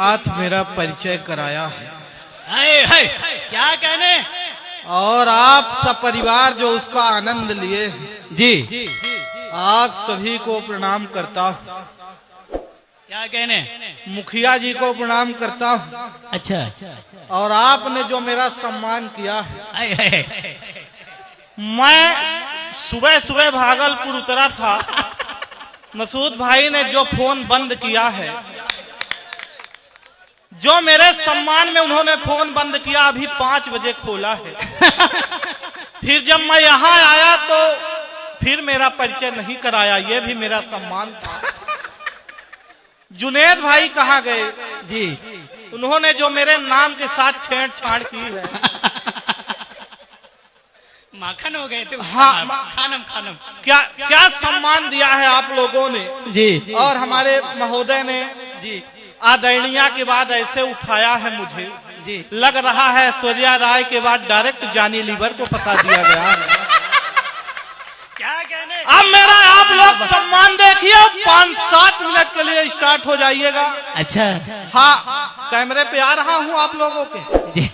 साथ मेरा परिचय कराया है क्या कहने। और आप सपरिवार जो उसका आनंद लिए जी आप सभी को प्रणाम करता हूँ। क्या कहने। मुखिया जी को प्रणाम करता हूँ। अच्छा और आपने जो मेरा सम्मान किया है। मैं सुबह सुबह भागलपुर उतरा था, मसूद भाई ने जो फोन बंद किया है, जो मेरे सम्मान में उन्होंने फोन बंद किया, अभी 5 बजे खोला है। फिर जब मैं यहाँ आया तो फिर मेरा परिचय नहीं कराया, ये भी मेरा सम्मान था। जुनेद भाई कहाँ गए जी, उन्होंने जो मेरे नाम के साथ छेड़छाड़ की है। माखन हो गए थे। हाँ, खानम खानम क्या क्या सम्मान दिया है आप लोगों ने जी। और हमारे महोदय ने जी आदरणीय के बाद ऐसे उठाया है मुझे जी। लग रहा है ऐश्वर्या राय के बाद डायरेक्ट जानी लीवर को फंसा दिया गया है। क्या कहने। अब मेरा आप लोग सम्मान देखिए, 5-7 मिनट के लिए स्टार्ट हो जाइएगा। अच्छा हाँ, कैमरे पे आ रहा हूँ आप लोगों के। जी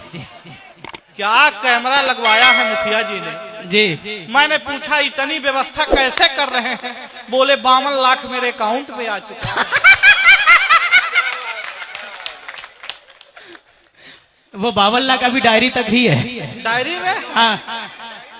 क्या कैमरा लगवाया है मुखिया जी ने। जी। मैंने पूछा इतनी व्यवस्था कैसे कर रहे हैं, बोले 52 लाख मेरे अकाउंट पे आ चुका है। वो 52 लाख अभी डायरी तक ही है। डायरी में हाँ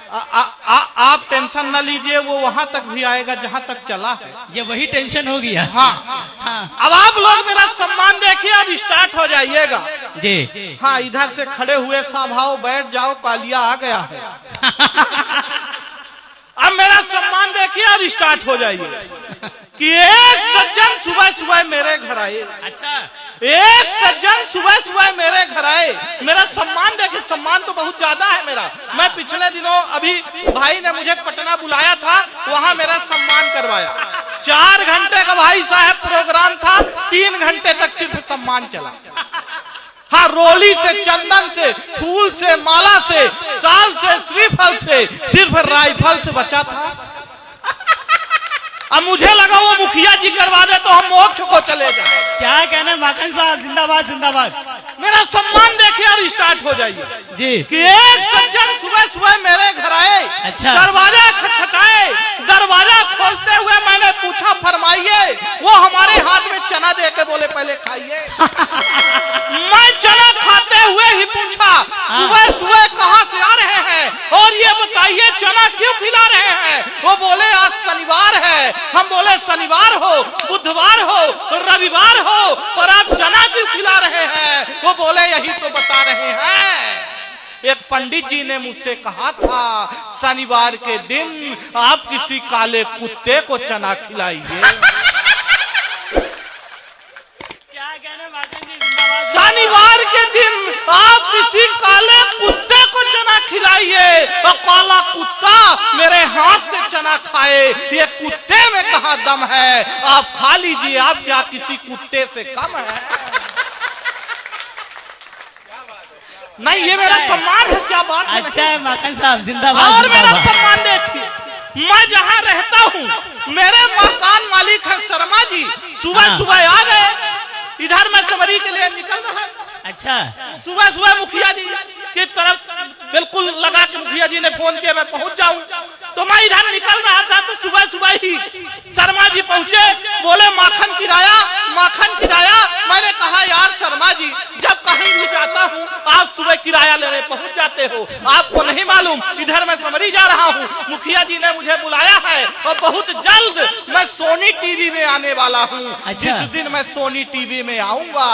आप टेंशन न लीजिए, वो वहां तक भी आएगा जहां तक चला है। ये वही टेंशन हो गया। हाँ, हाँ। अब आप लोग मेरा सम्मान देखिए, अब स्टार्ट हो जाइएगा। जी हाँ, इधर से खड़े हुए साभाओ बैठ जाओ, कालिया आ गया है। अब मेरा सम्मान देखिए और स्टार्ट हो जाइए कि एक सज्जन सुबह सुबह मेरे घर आए। अच्छा, एक सज्जन सुबह सुबह मेरे घर आए, मेरा सम्मान देखे। सम्मान तो बहुत ज्यादा है मेरा। मैं पिछले दिनों अभी भाई ने मुझे पटना बुलाया था, वहां मेरा सम्मान करवाया। 4 घंटे का भाई साहब प्रोग्राम था, 3 घंटे तक सिर्फ सम्मान चला। हाँ, रोली से, चंदन से, फूल से, माला से, साल से, श्रीफल से, सिर्फ राइफल से बचा था। अब मुझे लगा वो मुखिया जी करवा दे तो हम मोक्ष को चले जाए। क्या कहना माखन साहब, जिंदाबाद जिंदाबाद। मेरा सम्मान देखे और स्टार्ट हो जाइए जी कि एक सज्जन सुबह सुबह मेरे घर आए। अच्छा। दरवाजा खटखटाए, दरवाजा खोलते हुए मैंने पूछा फरमाइए। वो हमारे हाथ में चना दे के बोले पहले खाइए। मैं चना खाते हुए ही पूछा सुबह सुबह कहाँ से आ रहे हैं और ये बताइए चना क्यों खिला रहे हैं। वो बोले आज शनिवार है। हम बोले शनिवार हो, बुधवार हो, रविवार हो, पर आप चना क्यों खिला रहे हैं। वो बोले यही तो बता रहे हैं। एक पंडित जी ने मुझसे कहा था शनिवार के दिन आप किसी काले कुत्ते को चना खिलाइए। क्या कहना माखन जी, जिंदाबाद। शनिवार के दिन आप किसी काले कुत्ते को चना खिलाइए और काला कुत्ता मेरे हाथ से चना खाए। ये कुत्ते में कहाँ दम है, आप खा लीजिए। आप क्या किसी कुत्ते से कम है। नहीं, ये मेरा सम्मान है। क्या बात है। अच्छा है माखन साहब, जिंदाबाद। और मेरा सम्मान देखिए, मैं जहाँ रहता हूँ मेरे मकान मालिक है शर्मा जी। सुबह सुबह आ गए, इधर मैं समरी के लिए निकल रहा। अच्छा, सुबह सुबह मुखिया जी की तरफ बिल्कुल लगा कि मुखिया जी ने फोन किया मैं पहुंच जाऊं, तो मैं इधर निकल रहा था तो सुबह सुबह ही शर्मा जी पहुंचे। बोले माखन किराया, माखन किराया। मैंने कहा यार शर्मा जी, जब कहीं भी जाता हूँ आप सुबह किराया लेने पहुंच जाते हो, आपको नहीं मालूम इधर मैं समरी जा रहा हूँ। मुखिया जी ने मुझे बुलाया है और बहुत जल्द मैं सोनी टीवी में आने वाला हूँ। अच्छा। जिस दिन मैं सोनी टीवी में आऊंगा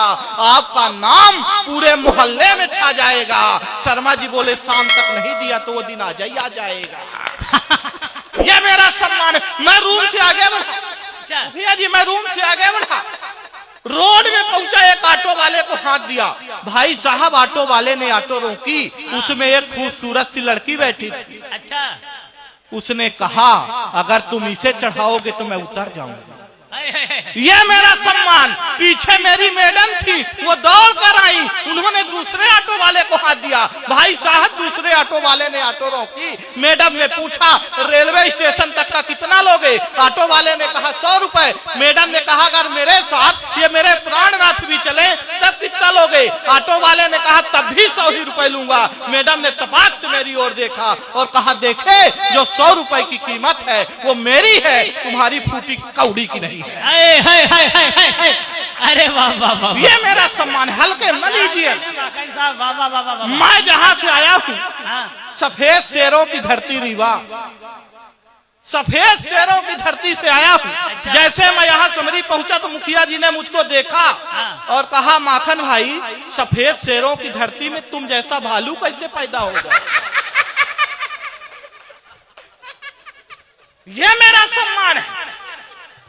आपका नाम पूरे मोहल्ले में छा जाएगा। शर्मा जी बोले शाम तक नहीं दिया तो वो दिन आ जाएगा। ये मेरा सम्मान है। मैं रूम से आगे बढ़ा। अच्छा। भैया जी मैं रूम से आगे बढ़ा, रोड में पहुंचा, एक ऑटो वाले को हाथ दिया। भाई साहब ऑटो वाले ने ऑटो रोकी, उसमें एक खूबसूरत सी लड़की बैठी थी। अच्छा। उसने कहा अगर तुम इसे चढ़ाओगे तो मैं उतर जाऊंगा। ये मेरा सम्मान। पीछे मेरी मैडम थी, वो दौड़ कर आई, उन्होंने दूसरे ऑटो वाले को हाथ दिया। भाई साहब दूसरे ऑटो वाले ने ऑटो रोकी, मैडम ने पूछा रेलवे स्टेशन तक का कितना लोगे। ऑटो वाले ने कहा 100 रुपए। मैडम ने कहा अगर मेरे साथ ये मेरे प्राणनाथ भी चले तब दोगे? ऑटो वाले ने कहा तब भी 100 ही रुपए लूंगा। मैडम ने तपाक से मेरी ओर देखा और कहा देखे जो 100 रुपए की कीमत है वो मेरी है, तुम्हारी फूटी कौड़ी की नहीं है। हाय हाय हाय हाय हाय हाय। अरे वाह वाह वाह, ये मेरा सम्मान, हल्के न लीजिए। माखन साहब वाह वाह वाह वाह वाह। मैं जहां से आया हूँ हाँ, सफेद शेरों की धरती रीवा, सफेद शेरों की धरती से आया हूँ। अच्छा। जैसे मैं यहाँ समरी पहुंचा तो मुखिया जी ने मुझको देखा हाँ। और कहा माखन भाई सफेद शेरों की धरती में तुम जैसा भालू कैसे पैदा होगा? ये मेरा सम्मान है।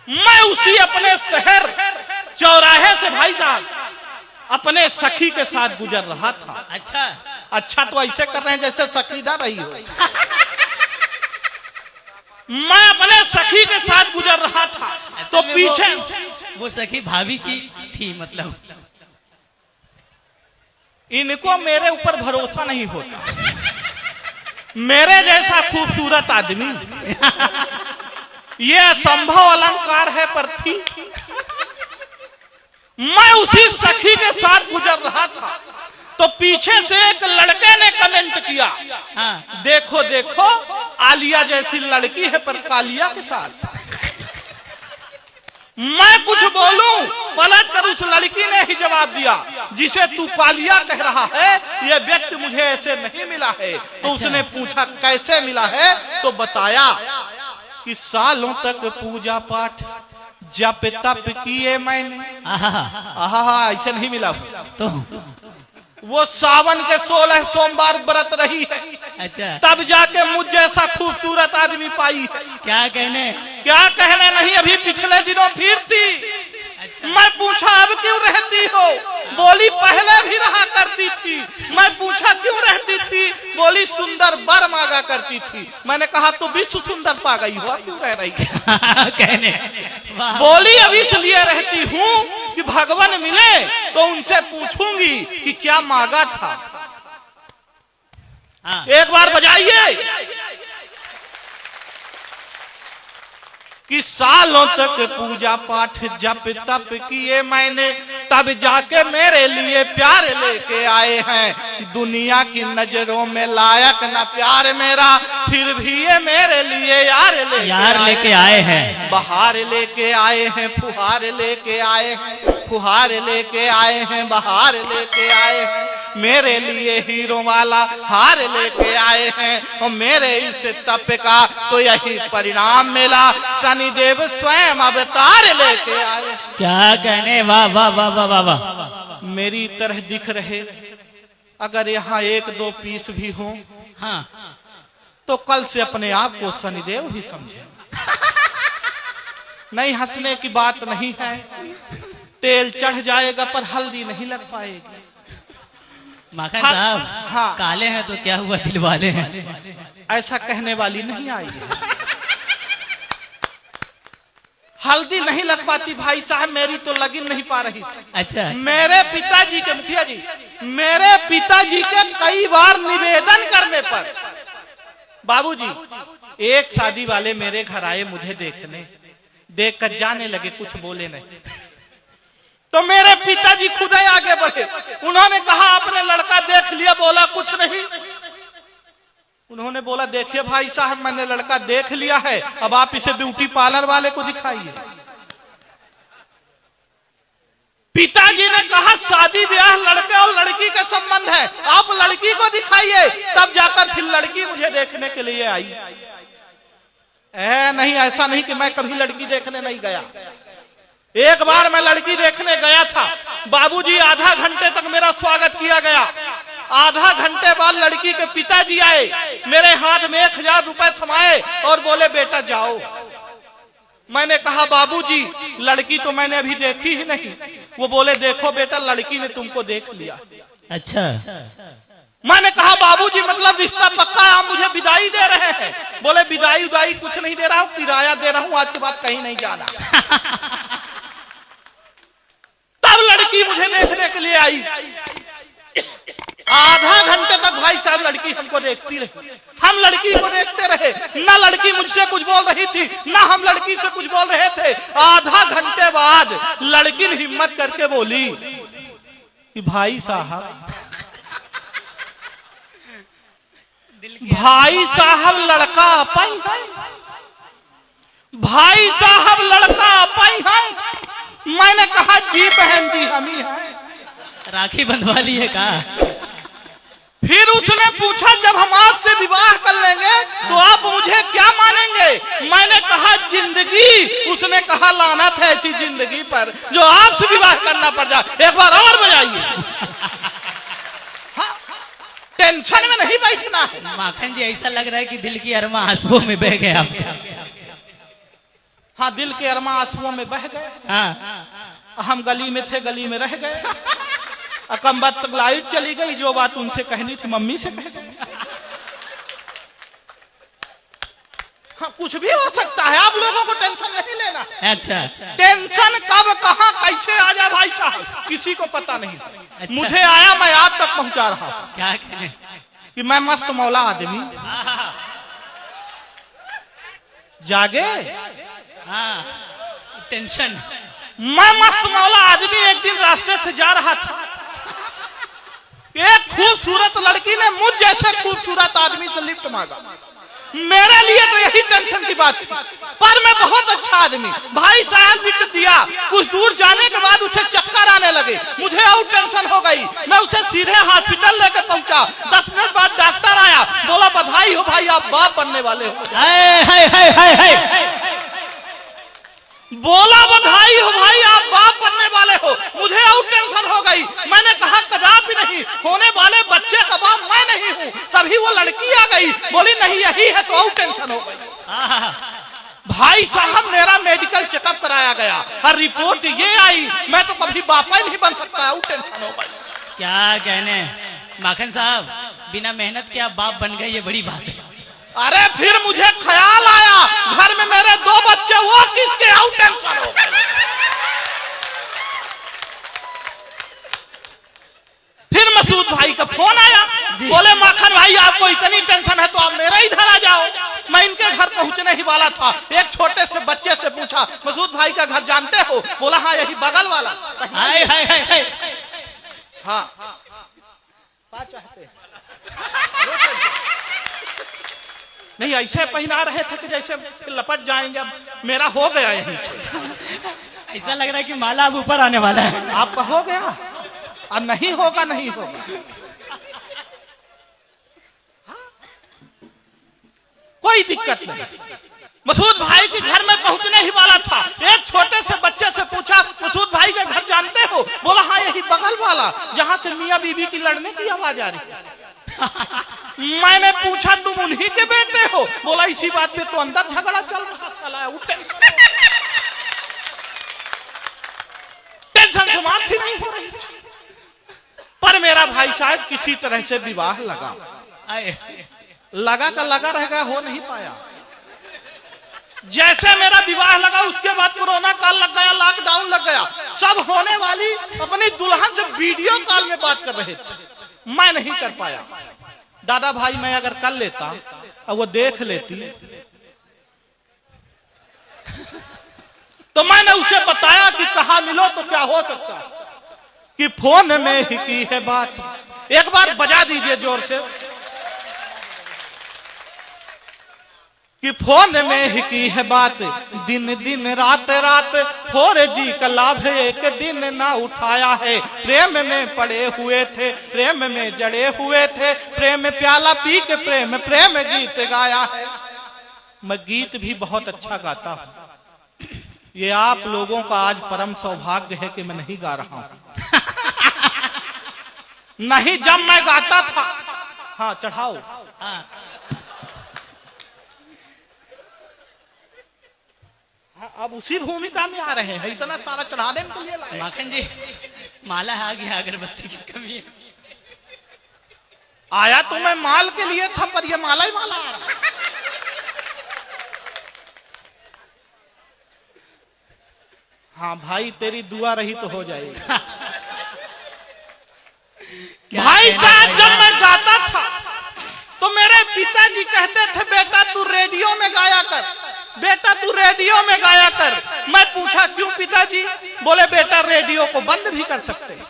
मैं उसी अपने शहर चौराहे से भाई साहब अपने सखी के साथ गुजर रहा था। अच्छा अच्छा तो ऐसे कर रहे हैं जैसे सखी ना रही हो। मैं अपने सखी के साथ गुजर रहा था तो असल में पीछे वो सखी भाभी की थी, मतलब इनको मेरे ऊपर भरोसा नहीं होता। मेरे जैसा खूबसूरत आदमी ये असंभव अलंकार है पर थी। मैं उसी सखी के साथ गुजर रहा था तो पीछे से एक लड़के ने कमेंट किया, हाँ। देखो देखो आलिया जैसी लड़की है पर कालिया के साथ। मैं कुछ बोलूं पलट कर उस लड़की ने ही जवाब दिया, जिसे तू कालिया कह रहा है ये व्यक्ति मुझे ऐसे नहीं मिला है। तो उसने पूछा कैसे मिला है तो बताया कि सालों तक पूजा पाठ जप तप किए मैंने। आहा ऐसे नहीं मिला। तो वो सावन के 16 सोमवार व्रत रही है, अच्छा तब जाके मुझ जैसा खूबसूरत आदमी पाई है। क्या कहने? क्या कहने नहीं, अभी पिछले दिनों फिर थी। अच्छा। मैं पूछा अब क्यों रहती हो? बोली पहले भी रहा करती थी। मैं पूछा क्यों रहती थी? बोली सुंदर वर मांगा करती थी। मैंने कहा तो विश्व सुंदर पा गई हो, क्यों रह रही है? कहने वाह। बोली अब इसलिए रहती हूँ कि भगवान मिले तो उनसे पूछूंगी कि क्या मांगा था। हाँ। एक बार बजाइए कि सालों तक पूजा पाठ जप तप किए मैंने, तब जाके मेरे लिए प्यार लेके आए हैं। दुनिया की नजरों में लायक न प्यार मेरा, फिर भी ये मेरे लिए यार लेके आए हैं। बहार लेके आए हैं, फुहार लेके आए हैं, फुहार लेके आए हैं, बहार लेके आए हैं। मेरे लिए हीरो वाला हार लेके आए हैं और मेरे इस तप का तो यही परिणाम मिला। शनिदेव स्वयं अवतार लेके आए। क्या कहने वाह वाह वाह वाह वाह वाह। मेरी तरह दिख रहे अगर यहाँ 1-2 पीस भी हो, हाँ तो कल से अपने आप को शनिदेव ही समझे। नहीं हंसने की बात नहीं है। तेल चढ़ जाएगा पर हल्दी नहीं लग पाएगी। माखन हाँ, साहब हाँ। काले हैं तो क्या हुआ, दिल वाले हैं। ऐसा कहने वाली नहीं आई है। हल्दी नहीं लग पाती भाई साहब, मेरी तो लगिन नहीं पा रही थी। अच्छा मेरे पिताजी के, मुखिया जी, मेरे पिताजी के कई बार निवेदन करने पर बाबूजी एक शादी वाले मेरे घर आए मुझे देखने, देख कर जाने लगे, कुछ बोले नहीं। तो मेरे पिताजी खुद ही आगे बढ़े। उन्होंने कहा आपने लड़का देख लिया? बोला कुछ नहीं। उन्होंने बोला देखिए भाई साहब मैंने लड़का देख लिया है, अब आप इसे ब्यूटी पार्लर वाले को दिखाइए। पिताजी ने कहा शादी ब्याह लड़के और लड़की का संबंध है, आप लड़की को दिखाइए। तब जाकर फिर लड़की मुझे देखने के लिए आई। नहीं ऐसा नहीं कि मैं कभी लड़की देखने नहीं गया। एक बार मैं लड़की देखने गया था बाबूजी, आधा घंटे तक मेरा स्वागत किया गया। आधा घंटे बाद लड़की के पिताजी आए, मेरे हाथ में 1000 रुपए थमाए और बोले बेटा जाओ। मैंने कहा बाबूजी लड़की तो मैंने अभी देखी ही नहीं। वो बोले देखो बेटा लड़की ने तुमको देख लिया। अच्छा मैंने कहा बाबूजी मतलब रिश्ता पक्का है, आप मुझे विदाई दे रहे हैं? बोले विदाई उदाई कुछ नहीं दे रहा हूँ, किराया दे रहा हूँ, आज के बाद कहीं नहीं जाना। तब लड़की मुझे देखने के लिए आई। आधा घंटे तक भाई साहब लड़की हमको देखती रही, हम लड़की को देखते रहे। ना लड़की मुझसे कुछ बोल रही थी, ना हम लड़की से कुछ बोल रहे थे। आधा घंटे बाद लड़की ने हिम्मत करके बोली कि भाई साहब दिल की भाई साहब लड़का अपन है, भाई साहब लड़का अपन है। मैंने कहा जी बहन जी हम ही हैं। राखी बंधवा ली है का? फिर उसने पूछा जब हम आपसे विवाह कर लेंगे तो आप मुझे क्या मानेंगे? मैंने कहा जिंदगी। उसने कहा लानत है ऐसी जिंदगी पर जो आपसे विवाह करना पड़ जाए। एक बार और बजाइए। हाँ, टेंशन में नहीं बैठना है। माखन जी ऐसा लग रहा है कि दिल की अरमा आंसुओं में बह गए आपका। हाँ, दिल के अरमा आंसुओं में बह गए। हाँ हम गली में थे, गली में रह गए। कम बात तक लाइट चली गई। जो बात उनसे कहनी थी मम्मी से कह गए। हाँ, कुछ भी हो सकता है। आप लोगों को टेंशन नहीं लेना। अच्छा टेंशन कब कहाँ कैसे आ जाए भाई साहब किसी को पता नहीं। अच्छा। मुझे आया, मैं आप तक पहुंचा रहा हूं क्या कहने? कि मैं मस्त मौला आदमी जागे। हाँ टेंशन। मैं मस्त मौला आदमी एक दिन रास्ते से जा रहा था। एक खूबसूरत लड़की ने मुझ जैसे खूबसूरत आदमी से लिफ्ट मांगा। मेरे लिए तो यही टेंशन की बात थी, पर मैं बहुत अच्छा आदमी। भाई साहब लिफ्ट दिया। कुछ दूर जाने के बाद उसे चक्कर आने लगे। मुझे और टेंशन हो गई। मैं उसे सीधे हॉस्पिटल लेकर पहुंचा। 10 मिनट बाद डॉक्टर आया, बोला बधाई हो भाई, आप बाप बनने वाले हो। हाय हाय हाय हाय हाय। बोला बधाई हो भाई, आप बाप बनने वाले हो। मुझे और टेंशन हो गई। मैंने कहा कदापि नहीं, होने वाले बच्चे का बाप मैं नहीं हूँ। तभी वो लड़की आ गई, बोली नहीं यही है, तो और टेंशन हो गई। भाई साहब मेरा मेडिकल चेकअप कराया गया और रिपोर्ट ये आई, मैं तो कभी बापा ही नहीं बन सकता। और टेंशन हो गई। क्या कहने माखन साहब, बिना मेहनत के आप बाप बन गए, ये बड़ी बात है। अरे फिर मुझे ख्याल आया घर में मेरे 2 बच्चे, वो किसके? और टेंशन हो गई। फिर मसूद भाई का फोन आया, बोले माखन भाई आपको इतनी टेंशन है तो आप मेरे इधर आ जाओ। मैं इनके घर पहुंचने ही वाला था। एक छोटे से बच्चे से पूछा मसूद भाई का घर जानते हो? बोला हाँ यही बगल वाला। हाय हाय हाय हाय। हाँ नहीं, ऐसे पहना रहे थे कि जैसे लपट जाएंगे। अब मेरा हो गया यहीं से। ऐसा लग रहा है कि माला अब ऊपर आने वाला है। आपका हो गया, अब नहीं होगा, नहीं होगा। कोई दिक्कत नहीं। मसूद भाई के घर में पहुंचने ही वाला था। एक छोटे से बच्चे से पूछा मसूद भाई के घर जानते हो? बोला हाँ यही बगल वाला, जहां से मियां बीबी की लड़ने की आवाज आ रही है। मैंने पूछा तुम उन्हीं के बेटे हो? बोला इसी बात पे तो अंदर झगड़ा चल रहा था। टेंशन समाप्त ही नहीं हो रही थी। पर मेरा भाई साहब किसी तरह से विवाह लगा का लगा रह गया, हो नहीं पाया। जैसे मेरा विवाह लगा उसके बाद कोरोना काल लग गया, लॉकडाउन लग गया। सब होने वाली अपनी दुल्हन से वीडियो कॉल में बात कर रहे थे, मैं नहीं कर पाया। दादा भाई मैं अगर कर लेता और वो देख लेती तो मैंने उसे बताया कि कहा मिलो तो क्या हो सकता कि फोन में ही की है बात। एक बार बजा दीजिए जोर से कि फोन में ही की है बात, दिन दिन रात रात 4G का लाभ एक दिन ना उठाया है। प्रेम में पड़े हुए थे, प्रेम में जड़े हुए थे, प्रेम प्याला पी के प्रेम प्रेम गीत गाया है। मैं गीत भी बहुत अच्छा गाता हूं। ये आप लोगों का आज परम सौभाग्य है कि मैं नहीं गा रहा हूं। नहीं, जब मैं गाता था। हाँ चढ़ाओ। अब उसी भूमिका में आ रहे हैं, इतना सारा चढ़ाने के लिए लाए। माखन जी माला आ गया, अगरबत्ती की कमी है। आया तो मैं माल के लिए था, पर ये माला ही माला आ रहा। हाँ भाई तेरी दुआ रही तो हो जाएगी। भाई साहब जब मैं गाता था तो मेरे पिताजी कहते थे बेटा तू रेडियो में गाया कर, बेटा तू रेडियो में गाया कर। मैं पूछा क्यों पिताजी? बोले बेटा रेडियो को बंद भी कर सकते हैं।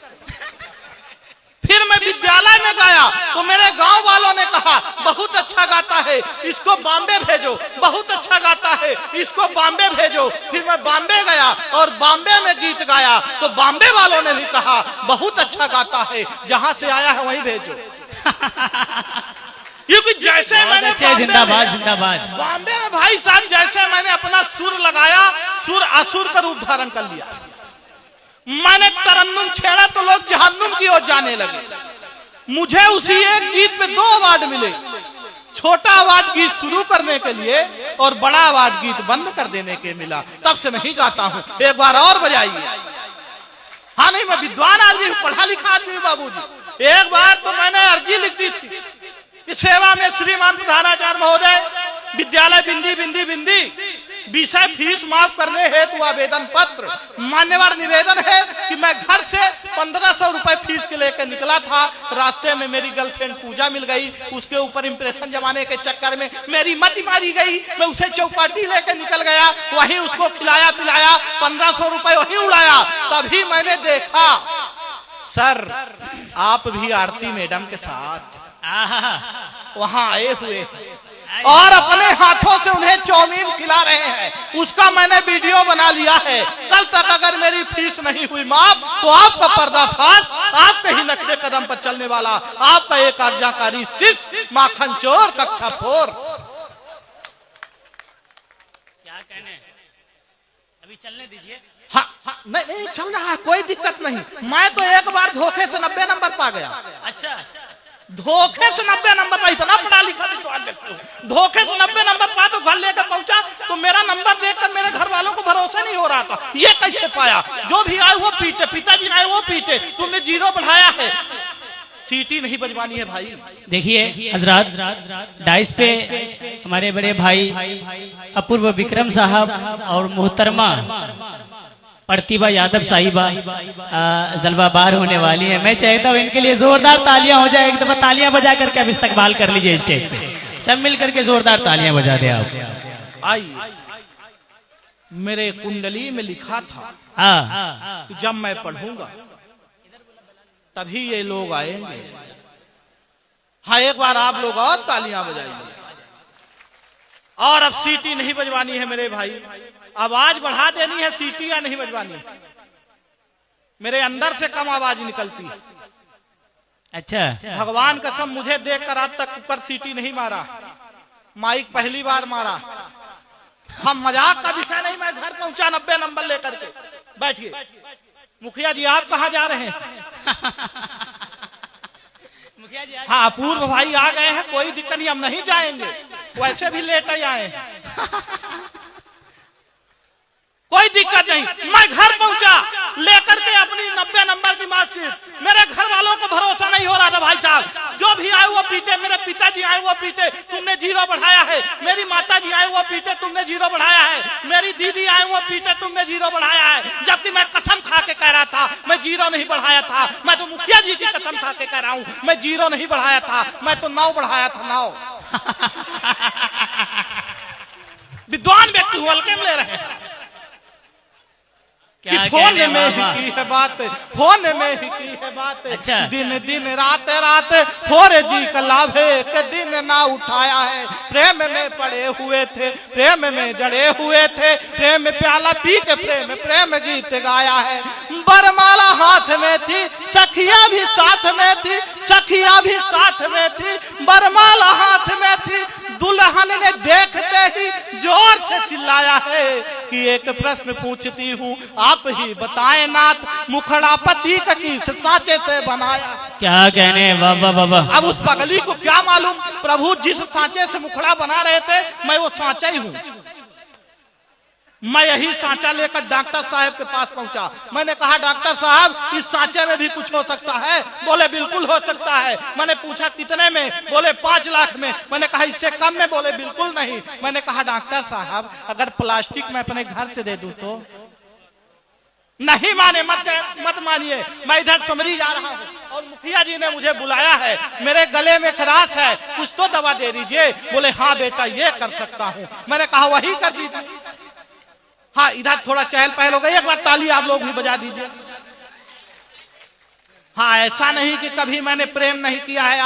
फिर मैं विद्यालय में गया तो मेरे गांव वालों ने कहा बहुत अच्छा गाता है, इसको बॉम्बे भेजो, बहुत अच्छा गाता है, इसको बॉम्बे भेजो। फिर मैं बॉम्बे गया और बॉम्बे में गीत गाया तो बॉम्बे वालों ने भी कहा बहुत अच्छा गाता है, जहां से आया है वहीं भेजो। क्योंकि जैसे मैंने जिंदाबाद जिंदाबाद बॉम्बे में भाई साहब जैसे मैंने अपना सुर लगाया, सुर असुर का रूप धारण कर लिया। मैंने तरन्नुम छेड़ा तो लोग जहन्नुम की ओर जाने लगे। मुझे उसी एक गीत पे 2 अवार्ड मिले, छोटा अवार्ड गीत शुरू करने के लिए और बड़ा अवार्ड गीत बंद कर देने के मिला। तब से मैं ही गाता हूँ, एक बार और बजाइए। हाँ नहीं, मैं विद्वान आदमी हूँ, पढ़ा लिखा आदमी हूँ बाबूजी। एक बार तो मैंने अर्जी लिख दी थी कि सेवा में श्रीमान प्रधानाचार्य महोदय, विद्यालय बिंदी बिंदी बिंदी विषय फीस माफ करने हेतु आवेदन पत्र। मान्यवर निवेदन है कि मैं घर से 1500 रुपए फीस के लेकर निकला था, रास्ते में मेरी गर्लफ्रेंड पूजा मिल गई, उसके ऊपर इंप्रेशन जमाने के चक्कर में मेरी मति मारी गई। मैं उसे चौपाटी लेकर निकल गया, वहीं उसको खिलाया पिलाया, 1500 रुपए वहीं उड़ाया। तभी मैंने देखा सर आप भी आरती मैडम के साथ वहां आए हुए और अपने हाथों से उन्हें चाउमीन खिला रहे हैं। उसका मैंने वीडियो बना लिया है। कल तक अगर मेरी फीस नहीं हुई माफ तो आपका पर्दाफाश, आपके ही नक्शे कदम पर चलने वाला आपका एक आज्ञाकारी शिष्य माखन चोर कक्षा 4। क्या कहने, अभी चलने दीजिए। हाँ, हाँ नहीं चल रहा है, कोई दिक्कत नहीं। मैं तो एक बार धोखे से 90 नंबर पा गया। अच्छा, धोखे से 90 नंबर पर, इतना पढ़ा लिखा विद्वान व्यक्ति हूं, धोखे से 90 नंबर पा तो घर लेकर पहुंचा तो मेरा नंबर देखकर मेरे घर वालों को भरोसा नहीं हो रहा था। ये कैसे पाया? जो भी आए वो पीटे, पिताजी आए वो पीटे, तुमने 0 बढ़ाया है। सीटी नहीं बजवानी है भाई। देखिए हजरात, डाइस पे हमारे बड़े भाई अपूर्व विक्रम साहब और मोहतरमा प्रतिभा यादव साहिबा जलवाबार होने वाली है। मैं चाहता हूँ इनके लिए जोरदार तालियां हो जाए। एक दफा तालियां बजा करके अब इस्तकबाल कर लीजिए स्टेज पे, सब मिल करके जोरदार तालियां बजा दे आप। आई मेरे कुंडली में लिखा था कि जब मैं पढ़ूंगा तभी ये लोग आएंगे। हाँ एक बार आप लोग और तालियां बजाइए। और अब सीटी नहीं बजवानी है मेरे भाई, आवाज बढ़ा देनी है, सीटी या नहीं बजवानी है। मेरे अंदर से कम आवाज निकलती है। अच्छा, भगवान कसम मुझे देखकर आज तक ऊपर सीटी नहीं मारा, माइक पहली बार मारा। हम मजाक का विषय नहीं। मैं घर पहुंचा 90 नंबर लेकर के। बैठिए मुखिया जी, आप कहाँ जा रहे हैं? मुखिया जी हाँ अपूर्व भाई आ गए हैं, कोई दिक्कत नहीं, हम नहीं जाएंगे, वैसे भी लेट ही आए हैं। कोई दिक्कत नहीं। मैं घर पहुंचा लेकर के अपनी 90 नंबर की मार्कशीट। मेरे घर वालों को भरोसा नहीं हो रहा था भाई साहब। जो भी आए वो पीटे, मेरे पिताजी आए वो पीटे, तुमने 0 बढ़ाया है। मेरी माता जी आए वो पीटे, तुमने 0 बढ़ाया है। मेरी दीदी आए वो पीटे, तुमने 0 बढ़ाया है। जबकि मैं कसम खा के कह रहा था मैं 0 नहीं बढ़ाया था। मैं तो मुखिया जी की कसम खा के कह रहा हूँ मैं 0 नहीं बढ़ाया था, मैं तो 9 बढ़ाया था। 9 विद्वान व्यक्ति हूँ, हल्के में ले रहे हैं। फोन में ही की है बात, फोन में ही की है बात। अच्छा। दिन दिन रात रात 4G का लाभ के दिन ना उठाया है। प्रेम में पड़े हुए थे, प्रेम में जड़े हुए थे, प्रेम में प्याला पी के प्रेम गीत गाया है। बरमाला हाथ में थी, सखिया भी साथ में थी, सखिया भी साथ में थी, बरमाला हाथ में थी। दुल्हन ने देखते ही जोर से चिल्लाया है कि एक प्रश्न पूछती हूँ आप ही बताएं नाथ, मुखड़ा पति का किस सांचे से बनाया? क्या कहने बाबा बाबा। अब उस पगली को क्या मालूम प्रभु जिस सांचे से मुखड़ा बना रहे थे मैं वो सांचा ही हूँ। मैं यही सांचा लेकर डॉक्टर साहब के पास पहुंचा। मैंने कहा डॉक्टर साहब इस सांचे में भी कुछ हो सकता है? बोले बिल्कुल हो सकता है। मैंने पूछा कितने में? बोले 5 लाख में। मैंने कहा इससे कम में? बोले बिल्कुल नहीं। मैंने कहा डॉक्टर साहब अगर प्लास्टिक में अपने घर से दे दूं तो? नहीं माने, मत मानिए। मैं इधर समरी जा रहा हूँ और मुखिया जी ने मुझे बुलाया है, मेरे गले में खराश है, कुछ तो दवा दे दीजिए। बोले हाँ बेटा ये कर सकता हूँ। मैंने कहा वही कर दीजिए। हाँ इधर थोड़ा चहल पहल हो गई, एक बार ताली आप लोग भी बजा दीजिए। हाँ, ऐसा नहीं कि कभी मैंने प्रेम नहीं किया है।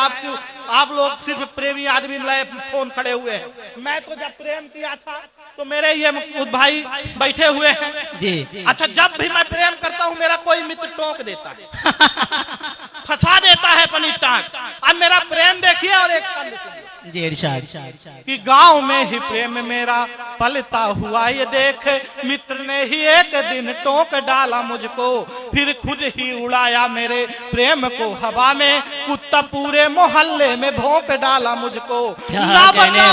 आप लोग सिर्फ प्रेमी आदमी लाए फोन खड़े हुए हैं। मैं तो जब प्रेम किया था तो मेरे ये भाई बैठे हुए हैं जी। अच्छा, जब भी मैं प्रेम करता हूँ मेरा कोई मित्र टोक देता है, फंसा देता है अपनी टांग। अब मेरा प्रेम देखिए और एक छंद सुनिए जी इरशाद कि गांव में ही प्रेम मेरा पलता हुआ ये देख, मित्र ने ही एक दिन टोक डाला मुझको, फिर खुद ही उड़ाया मेरे प्रेम को हवा में, कुत्ता पूरे मोहल्ले में भौंक डाला मुझको। ना बचा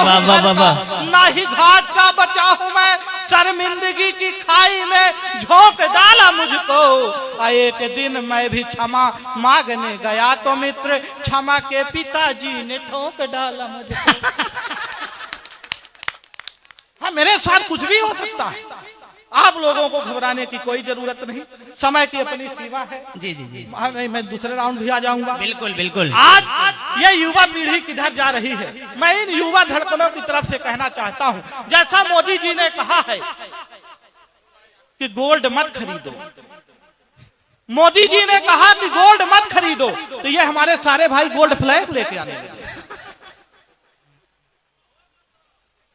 ना ही घाट का बचा हूँ मैं, शर्मिंदगी की खाई में झोंक डाला मुझको। एक दिन मैं भी क्षमा मांगने गया तो मित्र क्षमा के पिताजी ने ठोक डाला मुझको। हाँ, मेरे साथ कुछ भी हो सकता है। आप लोगों को घबराने की कोई जरूरत नहीं, समय की अपनी सीमा है। जी जी जी, मैं दूसरे राउंड भी आ जाऊंगा। बिल्कुल बिल्कुल। आज ये युवा पीढ़ी किधर जा रही है, मैं इन युवा धड़कनों की तरफ से कहना चाहता हूं, जैसा मोदी जी ने कहा है कि गोल्ड मत खरीदो, मोदी जी ने कहा कि गोल्ड मत खरीदो, तो ये हमारे सारे भाई गोल्ड फ्लैग लेके आने लगे।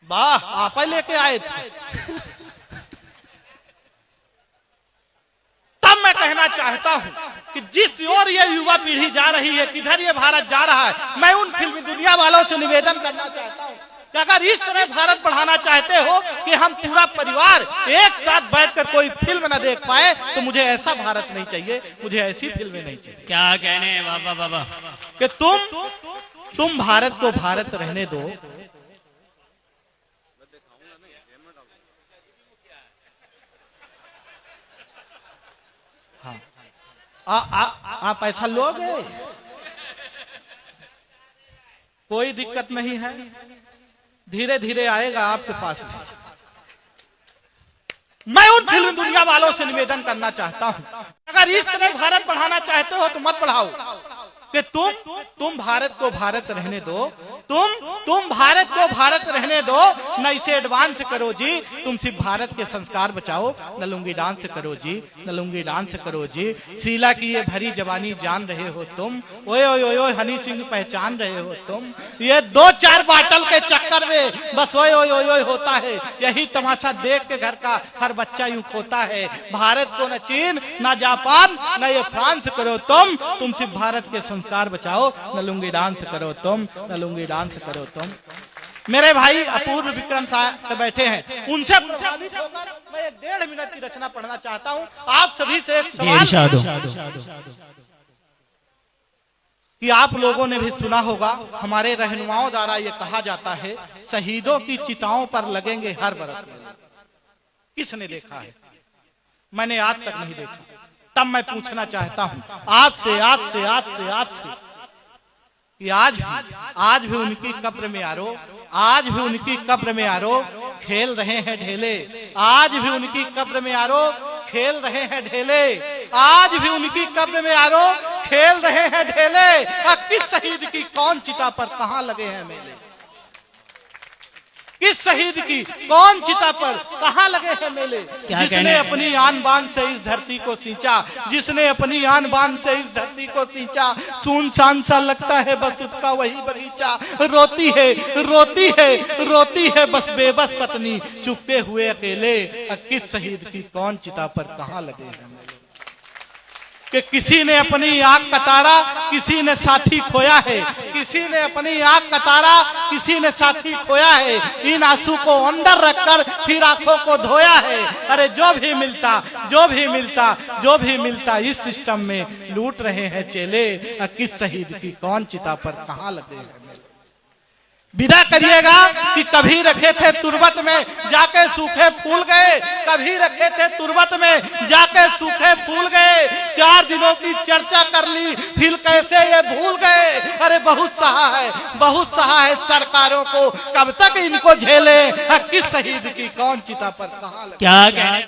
वाह, आप लेके आए थे। तब मैं कहना चाहता हूं कि जिस ओर ये युवा पीढ़ी जा रही है, किधर ये भारत जा रहा है, मैं उन फिल्मी दुनिया वालों से निवेदन करना चाहता हूं कि अगर इस तरह भारत बढ़ाना चाहते हो कि हम पूरा परिवार एक साथ बैठकर कोई फिल्म न देख पाए, तो मुझे ऐसा भारत नहीं चाहिए, मुझे ऐसी फिल्में नहीं चाहिए। क्या कहने बाबा बाबा कि तुम भारत को भारत रहने दो। आप ऐसा लोगे, कोई दिक्कत नहीं है, धीरे धीरे आएगा आपके पास भी। मैं उन फिल्म दुनिया वालों से निवेदन करना चाहता हूं, अगर इस तरह भारत बढ़ाना चाहते हो तो मत बढ़ाओ, कि तुम भारत को भारत रहने दो, तुम भारत को भारत रहने दो, न इसे एडवांस करो जी, तुम सिर्फ भारत के संस्कार बचाओ, न लुंगी डांस करो जी, न लुंगी डांस करो जी। शीला की ये भरी जवानी जान रहे हो तुम, ओए ओए ओए ओए हनी सिंह पहचान रहे हो तुम, ये 2-4 बाटल के चक्कर में बस ओए ओए ओए ओए होता है, यही तमाशा देख के घर का हर बच्चा यूं खोता है। भारत को न चीन न जापान न ये फ्रांस करो तुम सिर्फ भारत के संस्कार बचाओ, न लुंगी डांस करो तुम, न लुंगी डांस करो तुम। मेरे भाई अपूर्व विक्रम साहब बैठे हैं, उनसे प्रभावित होकर मैं 1.5 मिनट की रचना पढ़ना चाहता हूं। आप सभी से एक सवाल कि आप लोगों ने भी सुना होगा, हमारे रहनुमाओं द्वारा ये कहा जाता है, शहीदों की चिताओं पर लगेंगे हर बरस। किसने देखा है? मैंने आज तक नहीं देखा। तब मैं पूछना चाहता हूं आपसे कि आज भी उनकी कब्र में आरो, आज भी उनकी कब्र में आरो खेल रहे हैं ढेले, आज भी उनकी कब्र में आरो खेल रहे हैं ढेले, आज भी उनकी कब्र में आरो खेल रहे हैं ढेले। किस शहीद की कौन चिता पर कहां लगे हैं मेले, किस शहीद की कौन चिता पर कहां लगे हैं मेले, जिसने अपनी आन बान से इस धरती को सींचा, जिसने अपनी आन बान से इस धरती को सींचा, सुनसान सा लगता है बस उसका वही बगीचा, रोती है बस बेबस पत्नी चुपके हुए अकेले। किस शहीद की कौन चिता पर कहां लगे हैं मेले, कि किसी ने अपनी आंख का तारा, किसी ने साथी खोया है, किसी ने अपनी आंख का तारा, किसी ने साथी खोया है, इन आंसू को अंदर रखकर फिर आंखों को धोया है। अरे जो भी मिलता इस सिस्टम में लूट रहे हैं चेले। किस शहीद की कौन चिता पर कहां लगे हैं। विदा करिएगा कि कभी रखे थे तुरबत में जाके सूखे फूल गए, कभी रखे थे तुरबत में जाके सूखे फूल गए, 4 दिनों की चर्चा कर ली फिर कैसे ये भूल गए। अरे बहुत सहा है सरकारों को, कब तक इनको झेले। किस शहीद की कौन चिता पर कहां लगे। क्या